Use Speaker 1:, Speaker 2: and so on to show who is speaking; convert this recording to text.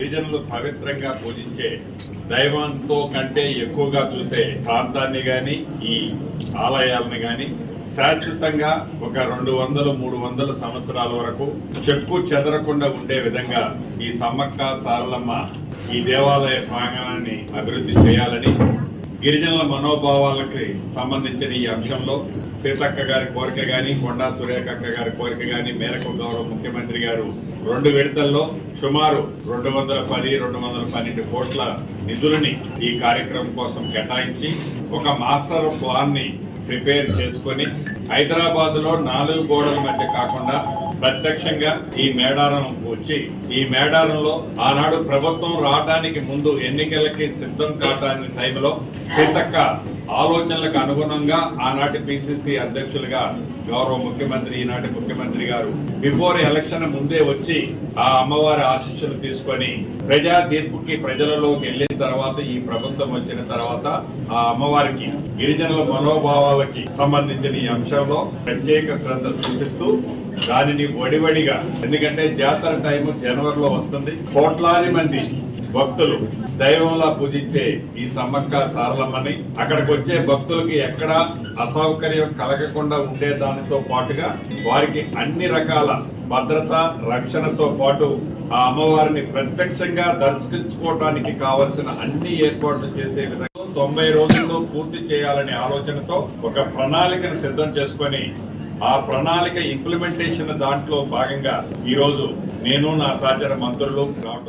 Speaker 1: గిరిజనులు పవిత్రంగా పూజించే దైవంతో కంటే ఎక్కువగా చూసే ప్రాంతాన్ని గాని ఈ ఆలయాలను గాని శాశ్వతంగా ఒక 200-300 సంవత్సరాల వరకు చెక్కు చెదరకుండా ఉండే విధంగా ఈ సమ్మక్క సారలమ్మ ఈ దేవాలయ ప్రాంగణాన్ని అభివృద్ధి చేయాలని గిరిజనుల మనోభావాలకి సంబంధించిన ఈ అంశంలో సీతక్క గారి కోరిక గాని కొండా సురేఖక్క గారి కోరిక గాని మేరకు గౌరవ ముఖ్యమంత్రి గారు 2 విడతల్లో సుమారు 210-212 కోట్ల నిధులని ఈ కార్యక్రమం కోసం కేటాయించి ఒక మాస్టర్ ప్లాన్ ని ప్రిపేర్ చేసుకొని హైదరాబాద్ లో 4 గోడల మధ్య కాకుండా ప్రత్యక్షంగా ఈ మేడారం వచ్చి ఈ మేడారంలో ఆనాడు ప్రభుత్వం రావడానికి ముందు ఎన్నికలకి సిద్ధం కావడానికి టైంలో సీతక్క ఆలోచనలకు అనుగుణంగా ఆనాటి పిసిసి అధ్యక్షులుగా గౌరవ ముఖ్యమంత్రి ఈనాటి ముఖ్యమంత్రి గారు బిఫోర్ ఎలక్షన్ ముందే వచ్చి ఆ అమ్మవారి ఆశీస్సులు తీసుకొని ప్రజా తీర్పుకి ప్రజలలోకి వెళ్ళిన తర్వాత ఈ ప్రభుత్వం వచ్చిన తర్వాత ఆ అమ్మవారికి గిరిజనుల మనోభావాలకి సంబంధించిన ఈ అంశంలో ప్రత్యేక శ్రద్ధ చూపిస్తూ దానిని వడివడిగా ఎందుకంటే జాతర టైం జనవరిలో వస్తుంది కోట్లాది మంది భక్తులు దైవంలా పూజించే ఈ సమ్మక్క సారలమ్మని అక్కడికి వచ్చే భక్తులకి ఎక్కడా అసౌకర్యం కలగకుండా ఉండే దానితో పాటుగా వారికి అన్ని రకాల భద్రత రక్షణతో పాటు ఆ అమ్మవారిని ప్రత్యక్షంగా దర్శించుకోవడానికి కావలసిన అన్ని ఏర్పాట్లు చేసే విధంగా 90 రోజుల్లో పూర్తి చేయాలనే ఆలోచనతో ఒక ప్రణాళికను సిద్ధం చేసుకొని ఆ ప్రణాళిక ఇంప్లిమెంటేషన్ దాంట్లో భాగంగా ఈ రోజు నేను నా సహచర మంత్రులు రావడం